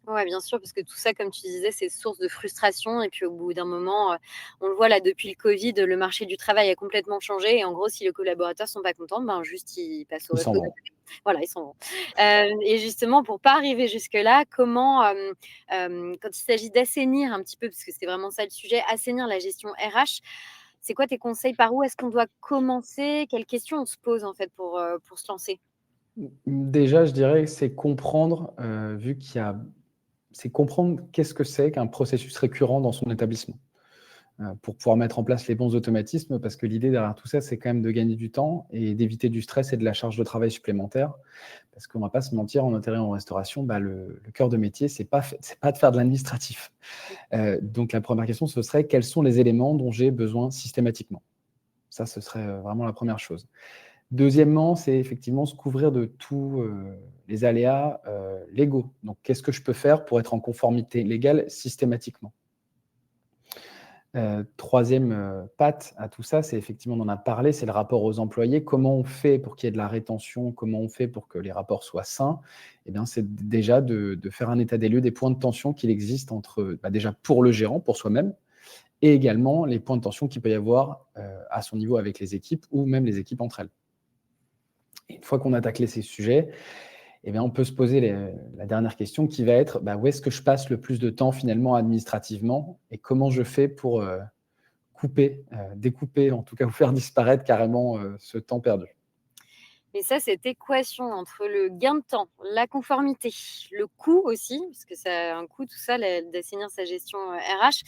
Ouais, bien sûr, parce que tout ça, comme tu disais, c'est source de frustration. Et puis, au bout d'un moment, on le voit là, depuis le Covid, le marché du travail a complètement changé. Et en gros, si les collaborateurs sont pas contents, juste ils passent au Ils s'en resto. vont. Voilà, ils s'en vont. Et justement, pour pas arriver jusque-là, comment, quand il s'agit d'assainir un petit peu, parce que c'est vraiment ça le sujet, assainir la gestion RH, c'est quoi tes conseils? Par où est-ce qu'on doit commencer? Quelles questions on se pose en fait pour se lancer? Déjà, je dirais que c'est comprendre, c'est comprendre qu'est-ce que c'est qu'un processus récurrent dans son établissement, pour pouvoir mettre en place les bons automatismes, parce que l'idée derrière tout ça, c'est quand même de gagner du temps et d'éviter du stress et de la charge de travail supplémentaire. Parce qu'on ne va pas se mentir, en hôtellerie et en restauration, le cœur de métier, c'est pas de faire de l'administratif. Donc la première question, ce serait: quels sont les éléments dont j'ai besoin systématiquement? Ça, ce serait vraiment la première chose. Deuxièmement, c'est effectivement se couvrir de tous les aléas légaux. Donc, qu'est-ce que je peux faire pour être en conformité légale systématiquement? Troisième patte à tout ça, c'est effectivement, on en a parlé, c'est le rapport aux employés. Comment on fait pour qu'il y ait de la rétention? Comment on fait pour que les rapports soient sains? Eh bien, c'est déjà de faire un état des lieux des points de tension qu'il existe entre, déjà pour le gérant, pour soi-même, et également les points de tension qu'il peut y avoir à son niveau avec les équipes ou même les équipes entre elles. Et une fois qu'on a taclé ces sujets, eh bien, on peut se poser la dernière question qui va être: où est-ce que je passe le plus de temps finalement administrativement et comment je fais pour découper en tout cas, ou faire disparaître carrément ce temps perdu? Et ça, cette équation entre le gain de temps, la conformité, le coût aussi, parce que ça a un coût tout ça, d'assainir sa gestion RH,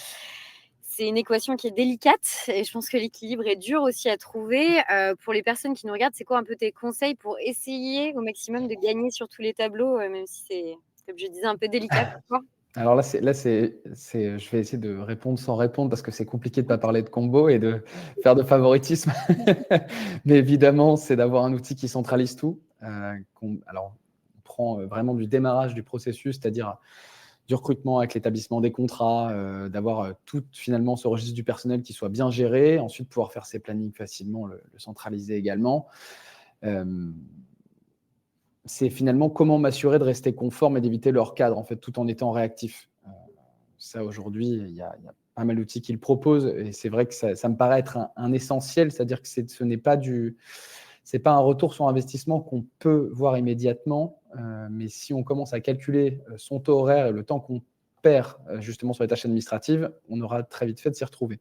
c'est une équation qui est délicate et je pense que l'équilibre est dur aussi à trouver. Pour les personnes qui nous regardent, c'est quoi un peu tes conseils pour essayer au maximum de gagner sur tous les tableaux, même si c'est, comme je disais, un peu délicat pour toi? Alors là, je vais essayer de répondre sans répondre parce que c'est compliqué de ne pas parler de combo et de faire de favoritisme. Mais évidemment, c'est d'avoir un outil qui centralise tout. Alors, on prend vraiment du démarrage du processus, c'est-à-dire du recrutement avec l'établissement des contrats, d'avoir tout finalement ce registre du personnel qui soit bien géré, ensuite pouvoir faire ses plannings facilement, le centraliser également. C'est finalement comment m'assurer de rester conforme et d'éviter leur cadre, en fait, tout en étant réactif. Ça, aujourd'hui, il y a pas mal d'outils qui le proposent et c'est vrai que ça me paraît être un essentiel, c'est-à-dire que ce n'est pas c'est pas un retour sur investissement qu'on peut voir immédiatement, mais si on commence à calculer son taux horaire et le temps qu'on perd justement sur les tâches administratives, on aura très vite fait de s'y retrouver.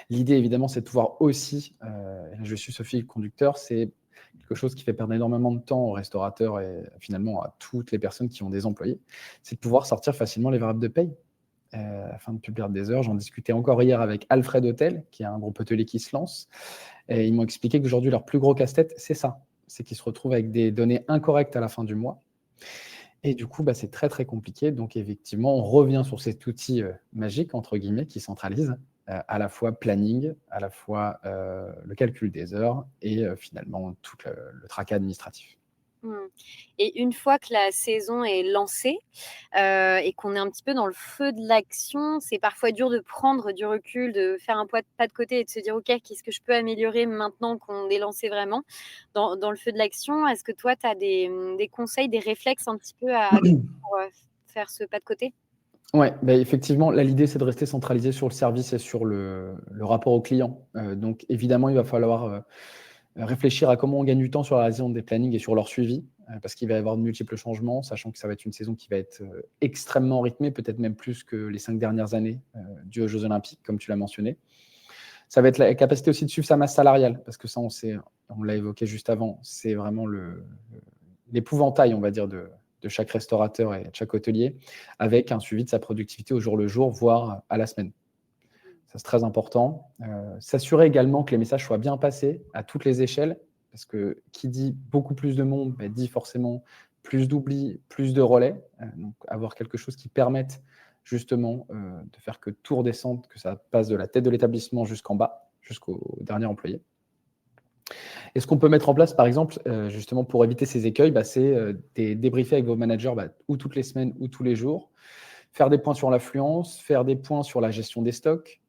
L'idée, évidemment, c'est de pouvoir aussi, et là je suis ce fil conducteur, c'est quelque chose qui fait perdre énormément de temps aux restaurateurs et finalement à toutes les personnes qui ont des employés, c'est de pouvoir sortir facilement les variables de paye afin de ne plus perdre des heures. J'en discutais encore hier avec Alfred Hôtel, qui est un groupe hôtelier qui se lance, et ils m'ont expliqué qu'aujourd'hui, leur plus gros casse-tête, c'est ça. C'est qu'ils se retrouvent avec des données incorrectes à la fin du mois. Et du coup, c'est très, très compliqué. Donc, effectivement, on revient sur cet outil magique, entre guillemets, qui centralise. à la fois planning, à la fois le calcul des heures et finalement tout le tracas administratif. Et une fois que la saison est lancée et qu'on est un petit peu dans le feu de l'action, c'est parfois dur de prendre du recul, de faire un pas de côté et de se dire ok, qu'est-ce que je peux améliorer maintenant qu'on est lancé vraiment dans le feu de l'action. Est-ce que toi, tu as des conseils, des réflexes un petit peu à adopter pour faire ce pas de côté? Ouais, bah, effectivement, là, l'idée, c'est de rester centralisé sur le service et sur le rapport au client. Donc évidemment, il va falloir réfléchir à comment on gagne du temps sur la réalisation des plannings et sur leur suivi, parce qu'il va y avoir de multiples changements, sachant que ça va être une saison qui va être extrêmement rythmée, peut-être même plus que les 5 dernières années, dues aux Jeux olympiques, comme tu l'as mentionné. Ça va être la capacité aussi de suivre sa masse salariale, parce que ça, on l'a évoqué juste avant, c'est vraiment l'épouvantail, on va dire, de chaque restaurateur et de chaque hôtelier, avec un suivi de sa productivité au jour le jour, voire à la semaine. Ça, c'est très important. S'assurer également que les messages soient bien passés à toutes les échelles, parce que qui dit beaucoup plus de monde, bah, dit forcément plus d'oubli, plus de relais. Donc, avoir quelque chose qui permette justement de faire que tout redescende, que ça passe de la tête de l'établissement jusqu'en bas, jusqu'au dernier employé. Et ce qu'on peut mettre en place, par exemple, justement pour éviter ces écueils, bah, c'est des débriefs avec vos managers ou toutes les semaines ou tous les jours, faire des points sur l'affluence, faire des points sur la gestion des stocks,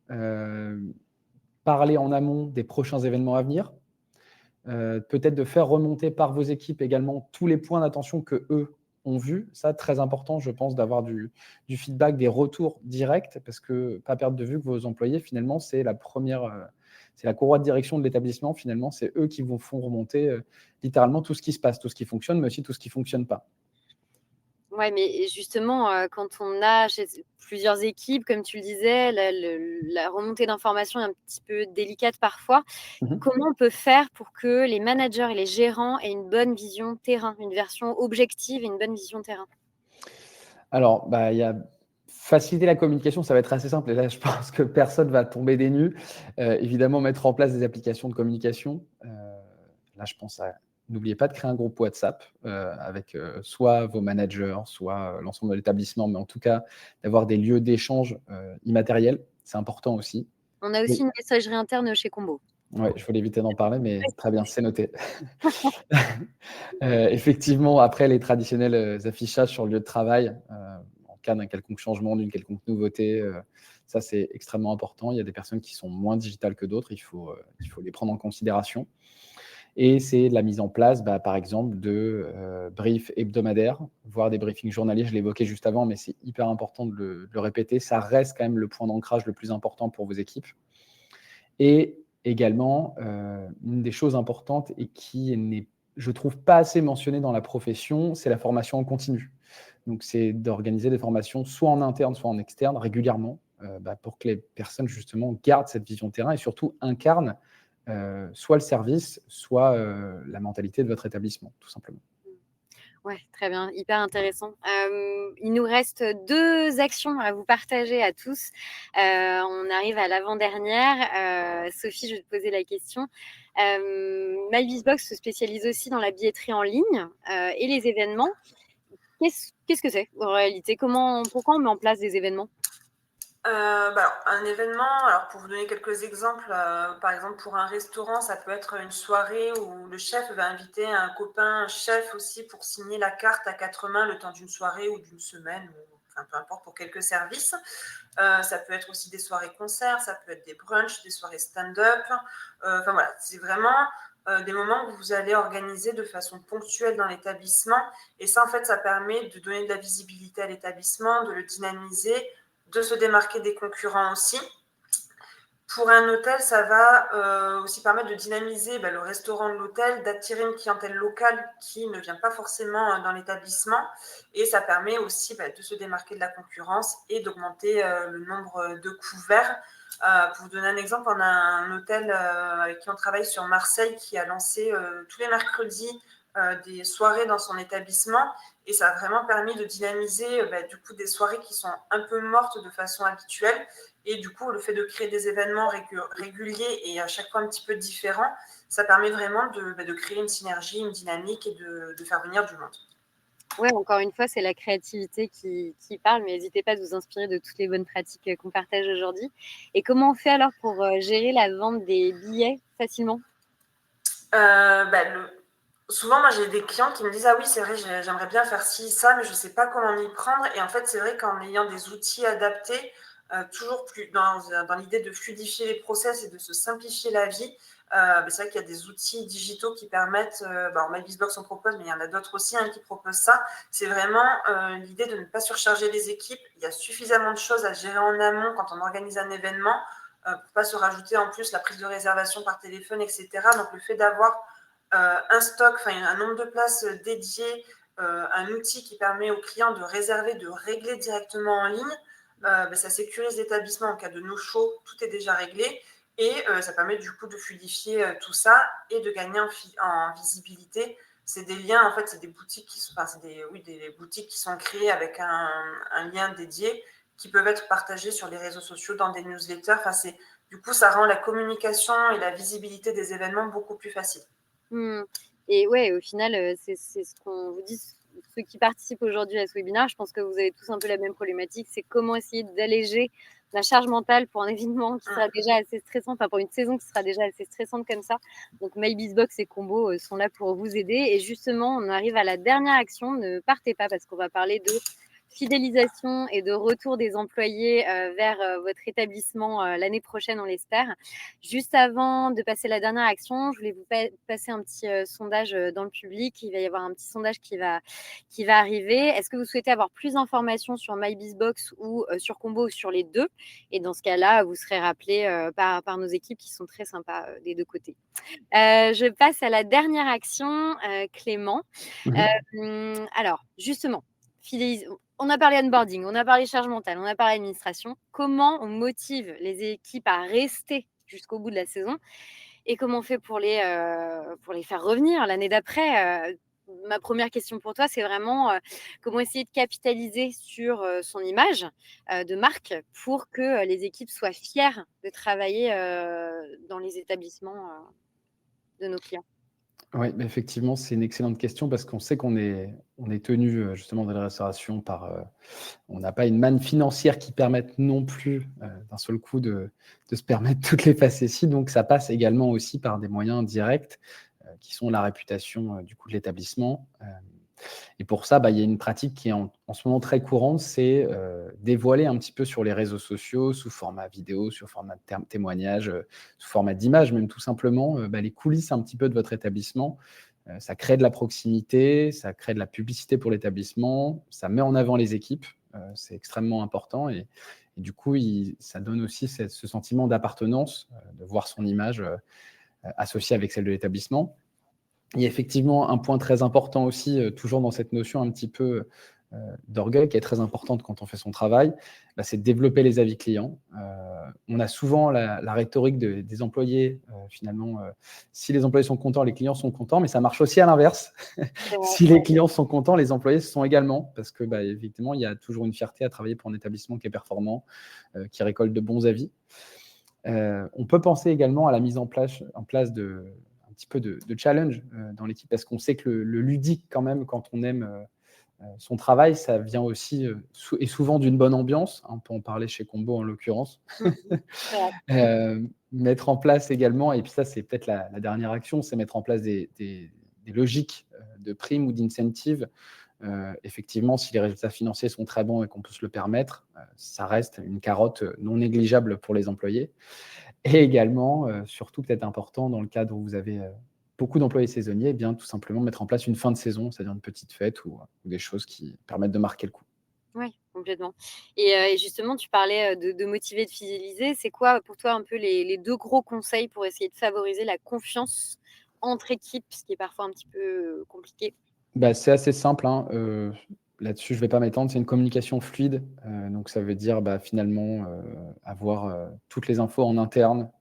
parler en amont des prochains événements à venir, peut-être de faire remonter par vos équipes également tous les points d'attention qu'eux ont vus. Ça, très important, je pense, d'avoir du feedback, des retours directs, parce que pas perdre de vue que vos employés, finalement, c'est la première, c'est la courroie de direction de l'établissement. Finalement, c'est eux qui vous font remonter littéralement tout ce qui se passe, tout ce qui fonctionne, mais aussi tout ce qui ne fonctionne pas. Ouais, mais justement, quand on a plusieurs équipes, comme tu le disais, la remontée d'informations est un petit peu délicate parfois. Mmh. Comment on peut faire pour que les managers et les gérants aient une bonne vision terrain, une version objective et une bonne vision terrain? Alors, bah, il y a faciliter la communication, ça va être assez simple et là, je pense que personne va tomber des nues. Évidemment, mettre en place des applications de communication. Là, je pense à n'oubliez pas de créer un groupe WhatsApp, avec, soit vos managers, soit, l'ensemble de l'établissement, mais en tout cas, d'avoir des lieux d'échange, immatériels. C'est important aussi. On a aussi Oui. une messagerie interne chez Combo. Ouais, je voulais éviter d'en parler, mais très bien, c'est noté. Effectivement, après les traditionnels, affichages sur le lieu de travail, en cas d'un quelconque changement, d'une quelconque nouveauté, ça, c'est extrêmement important. Il y a des personnes qui sont moins digitales que d'autres, il faut les prendre en considération et c'est la mise en place, bah, par exemple, de, briefs hebdomadaires, voire des briefings journaliers. Je l'évoquais juste avant, mais c'est hyper important de le répéter. Ça reste quand même le point d'ancrage le plus important pour vos équipes et également, une des choses importantes et qui n'est, je trouve, pas assez mentionnée dans la profession, c'est la formation en continu. Donc c'est d'organiser des formations soit en interne, soit en externe régulièrement, bah, pour que les personnes justement gardent cette vision terrain et surtout incarnent, soit le service, soit, la mentalité de votre établissement, tout simplement. Ouais, très bien, hyper intéressant. Il nous reste 2 actions à vous partager à tous. On arrive à l'avant-dernière. Sophie, je vais te poser la question. MyBizBox se spécialise aussi dans la billetterie en ligne, et les événements. Qu'est-ce que c'est en réalité? Pourquoi on met en place des événements? Bah, alors, un événement, alors pour vous donner quelques exemples, par exemple pour un restaurant, ça peut être une soirée où le chef va inviter un copain chef aussi pour signer la carte à 4 mains le temps d'une soirée ou d'une semaine, ou enfin, peu importe, pour quelques services. Ça peut être aussi des soirées concerts, ça peut être des brunchs, des soirées stand-up. Enfin voilà, c'est vraiment des moments que vous allez organiser de façon ponctuelle dans l'établissement. Et ça, en fait, ça permet de donner de la visibilité à l'établissement, de le dynamiser, de se démarquer des concurrents aussi. Pour un hôtel, ça va aussi permettre de dynamiser le restaurant de l'hôtel, d'attirer une clientèle locale qui ne vient pas forcément dans l'établissement. Et ça permet aussi de se démarquer de la concurrence et d'augmenter le nombre de couverts. Pour vous donner un exemple, on a un hôtel avec qui on travaille sur Marseille qui a lancé tous les mercredis des soirées dans son établissement. Et ça a vraiment permis de dynamiser du coup des soirées qui sont un peu mortes de façon habituelle. Et du coup, le fait de créer des événements réguliers et à chaque fois un petit peu différents, ça permet vraiment de créer une synergie, une dynamique et de faire venir du monde. Ouais, encore une fois, c'est la créativité qui parle, mais n'hésitez pas à vous inspirer de toutes les bonnes pratiques qu'on partage aujourd'hui. Et comment on fait alors pour gérer la vente des billets facilement? Souvent, moi, j'ai des clients qui me disent: «Ah oui, c'est vrai, j'aimerais bien faire ci, ça, mais je ne sais pas comment m'y prendre» et en fait, c'est vrai qu'en ayant des outils adaptés, toujours plus dans l'idée de fluidifier les process et de se simplifier la vie, c'est vrai qu'il y a des outils digitaux qui permettent, MyBizBox en propose, mais il y en a d'autres aussi, hein, qui proposent ça. C'est vraiment, l'idée de ne pas surcharger les équipes. Il y a suffisamment de choses à gérer en amont quand on organise un événement, pour pas se rajouter en plus la prise de réservation par téléphone et cetera. Donc le fait d'avoir un stock, enfin un nombre de places dédiées, un outil qui permet aux clients de réserver, de régler directement en ligne, ça sécurise l'établissement en cas de no-show, tout est déjà réglé et ça permet du coup de fluidifier tout ça et de gagner en visibilité. C'est des liens, en fait, c'est des boutiques qui sont, des boutiques qui sont créées avec un lien dédié qui peuvent être partagés sur les réseaux sociaux, dans des newsletters. Du coup, ça rend la communication et la visibilité des événements beaucoup plus facile. Et ouais, au final, c'est ce qu'on vous dit, ceux qui participent aujourd'hui à ce webinaire, je pense que vous avez tous un peu la même problématique, c'est comment essayer d'alléger la charge mentale pour un événement qui sera déjà assez stressant, enfin pour une saison qui sera déjà assez stressante comme ça. Donc MyBizBox et Combo sont là pour vous aider. Et justement, on arrive à la dernière action, ne partez pas parce qu'on va parler de fidélisation et de retour des employés vers votre établissement l'année prochaine, on l'espère. Juste avant de passer la dernière action, je voulais vous passer un petit sondage dans le public. Il va y avoir un petit sondage qui va arriver. Est-ce que vous souhaitez avoir plus d'informations sur MyBizBox ou sur Combo ou sur les deux? Et dans ce cas-là, vous serez rappelé par nos équipes qui sont très sympas des deux côtés. Je passe à la dernière action, Clément. Alors, justement, on a parlé onboarding, on a parlé charge mentale, on a parlé administration. Comment on motive les équipes à rester jusqu'au bout de la saison et comment on fait pour les faire revenir l'année d'après? Ma première question pour toi, c'est vraiment comment essayer de capitaliser sur son image de marque pour que les équipes soient fières de travailler dans les établissements de nos clients. Oui, effectivement, c'est une excellente question parce qu'on sait qu'on est tenu justement dans la restauration par. On n'a pas une manne financière qui permette non plus d'un seul coup de se permettre toutes les facéties. Donc, ça passe également aussi par des moyens directs qui sont la réputation du coup de l'établissement. Et pour ça, il y a une pratique qui est en ce moment très courante, c'est dévoiler un petit peu sur les réseaux sociaux, sous format vidéo, sous format de témoignage, sous format d'image, même tout simplement, les coulisses un petit peu de votre établissement. Ça crée de la proximité, ça crée de la publicité pour l'établissement, ça met en avant les équipes, c'est extrêmement important et du coup, ça donne aussi ce sentiment d'appartenance, de voir son image associée avec celle de l'établissement. Il y a effectivement un point très important aussi, toujours dans cette notion un petit peu d'orgueil qui est très importante quand on fait son travail, c'est de développer les avis clients. On a souvent la rhétorique des employés, finalement, si les employés sont contents, les clients sont contents, mais ça marche aussi à l'inverse. Si les clients sont contents, les employés sont également, parce que effectivement, il y a toujours une fierté à travailler pour un établissement qui est performant, qui récolte de bons avis. On peut penser également à la mise en place de un petit peu de challenge dans l'équipe parce qu'on sait que le ludique quand même quand on aime son travail, ça vient aussi et souvent d'une bonne ambiance. On peut en parler chez Combo en l'occurrence. Mettre en place également, et puis ça c'est peut-être la dernière action, c'est mettre en place des logiques de primes ou d'incentives. Effectivement, si les résultats financiers sont très bons et qu'on peut se le permettre, ça reste une carotte non négligeable pour les employés. Et également, surtout peut-être important dans le cadre où vous avez beaucoup d'employés saisonniers, bien tout simplement mettre en place une fin de saison, c'est-à-dire une petite fête ou des choses qui permettent de marquer le coup. Oui, complètement. Et justement, tu parlais de motiver, de fidéliser. C'est quoi pour toi un peu les 2 gros conseils pour essayer de favoriser la confiance entre équipes, ce qui est parfois un petit peu compliqué? C'est assez simple, hein, là-dessus je ne vais pas m'étendre, c'est une communication fluide, donc ça veut dire, finalement, avoir, toutes les infos en interne,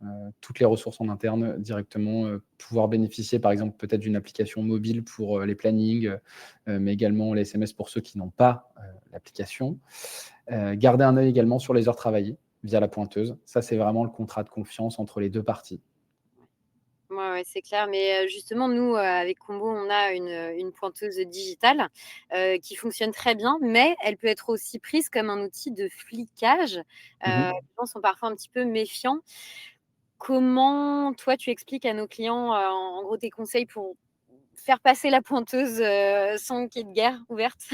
toutes les ressources en interne directement, pouvoir bénéficier par exemple peut-être d'une application mobile pour, les plannings, mais également les SMS pour ceux qui n'ont pas, l'application. Garder un œil également sur les heures travaillées via la pointeuse. Ça, c'est vraiment le contrat de confiance entre les 2 parties. Ouais, ouais, c'est clair. Mais justement, nous, avec Combo, on a une pointeuse digitale qui fonctionne très bien, mais elle peut être aussi prise comme un outil de flicage. Les gens sont parfois un petit peu méfiants. Comment, toi, tu expliques à nos clients, en gros, tes conseils pour faire passer la pointeuse sans qu'il y ait de guerre ouverte?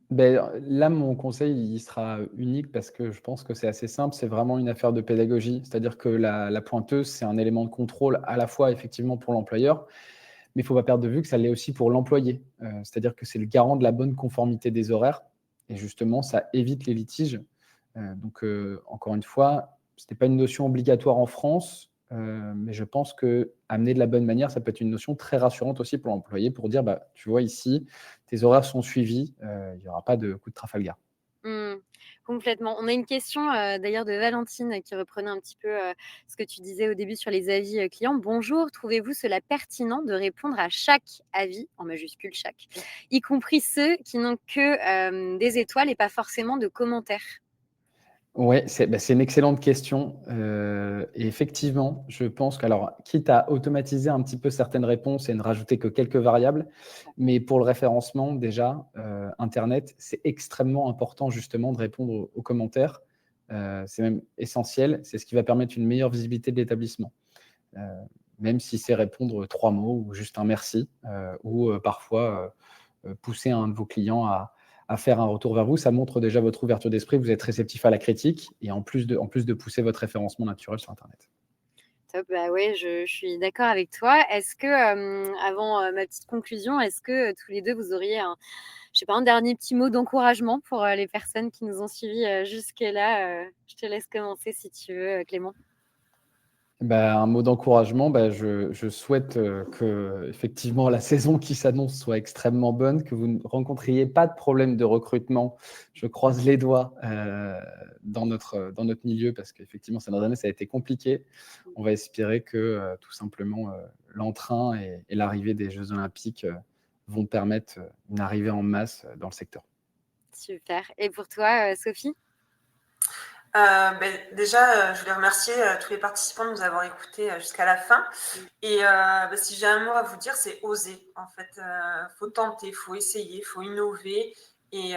Ben là, mon conseil, il sera unique parce que je pense que c'est assez simple. C'est vraiment une affaire de pédagogie. C'est-à-dire que la pointeuse, c'est un élément de contrôle à la fois effectivement pour l'employeur, mais il ne faut pas perdre de vue que ça l'est aussi pour l'employé. C'est-à-dire que c'est le garant de la bonne conformité des horaires et justement, ça évite les litiges. Encore une fois, ce n'est pas une notion obligatoire en France, mais je pense qu'amener de la bonne manière, ça peut être une notion très rassurante aussi pour l'employé pour dire: «Bah, tu vois ici, tes horaires sont suivis, il n'y aura pas de coup de Trafalgar». Mmh, complètement. On a une question, d'ailleurs de Valentine qui reprenait un petit peu, ce que tu disais au début sur les avis, clients. «Bonjour, trouvez-vous cela pertinent de répondre à chaque avis», en majuscule chaque, «y compris ceux qui n'ont que, des étoiles et pas forcément de commentaires?» Ouais, c'est une excellente question, et effectivement, je pense qu'alors, quitte à automatiser un petit peu certaines réponses et ne rajouter que quelques variables, mais pour le référencement déjà, internet, c'est extrêmement important justement de répondre aux commentaires. C'est même essentiel, c'est ce qui va permettre une meilleure visibilité de l'établissement. Heu, Même si c'est répondre 3 mots ou juste un merci, parfois, pousser un de vos clients à faire un retour vers vous, ça montre déjà votre ouverture d'esprit, vous êtes réceptif à la critique et en plus de pousser votre référencement naturel sur internet. Top, bah, ouais, je suis d'accord avec toi. Est-ce que, avant, ma petite conclusion, est-ce que, tous les 2 vous auriez je sais pas, un dernier petit mot d'encouragement pour, les personnes qui nous ont suivis, jusque-là? Je te laisse commencer si tu veux, Clément. Bah, un mot d'encouragement, je souhaite, qu'effectivement la saison qui s'annonce soit extrêmement bonne, que vous ne rencontriez pas de problème de recrutement. Je croise les doigts, dans notre milieu parce qu'effectivement ces dernières années ça a été compliqué. On va espérer que, tout simplement, l'entrain et l'arrivée des jeux olympiques, vont permettre, une arrivée en masse, dans le secteur. Super, et pour toi, Sophie? Déjà, je voulais remercier, tous les participants de nous avoir écoutés, jusqu'à la fin et si j'ai un mot à vous dire, c'est oser. En fait, faut tenter, faut essayer, faut innover et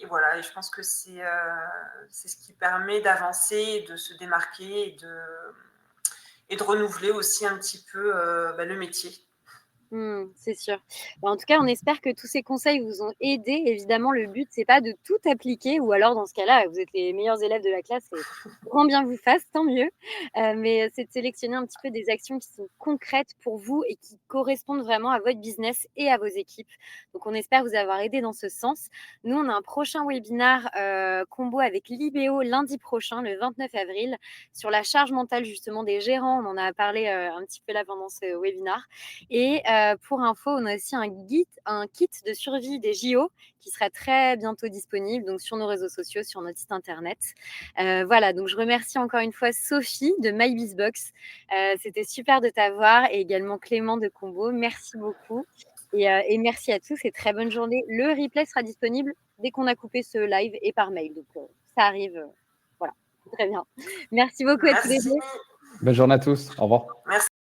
voilà et je pense que c'est ce qui permet d'avancer, de se démarquer et de renouveler aussi un petit peu, le métier. C'est sûr. Bah, en tout cas, on espère que tous ces conseils vous ont aidés. Évidemment, le but, c'est pas de tout appliquer ou alors dans ce cas-là, vous êtes les meilleurs élèves de la classe et grand bien vous fasse, tant mieux. Mais c'est de sélectionner un petit peu des actions qui sont concrètes pour vous et qui correspondent vraiment à votre business et à vos équipes. Donc on espère vous avoir aidé dans ce sens. Nous, on a un prochain webinar, combo avec Libéo lundi prochain, le 29 avril, sur la charge mentale justement des gérants. On en a parlé, un petit peu là pendant ce webinar et pour info, on a aussi un kit de survie des JO qui sera très bientôt disponible, donc sur nos réseaux sociaux, sur notre site internet. Voilà, donc je remercie encore une fois Sophie de MyBizBox. C'était super de t'avoir et également Clément de Combo. Merci beaucoup et merci à tous et très bonne journée. Le replay sera disponible dès qu'on a coupé ce live et par mail, donc ça arrive, voilà, très bien. Merci beaucoup à tous les Merci, deux. Bonne journée à tous, au revoir. merci.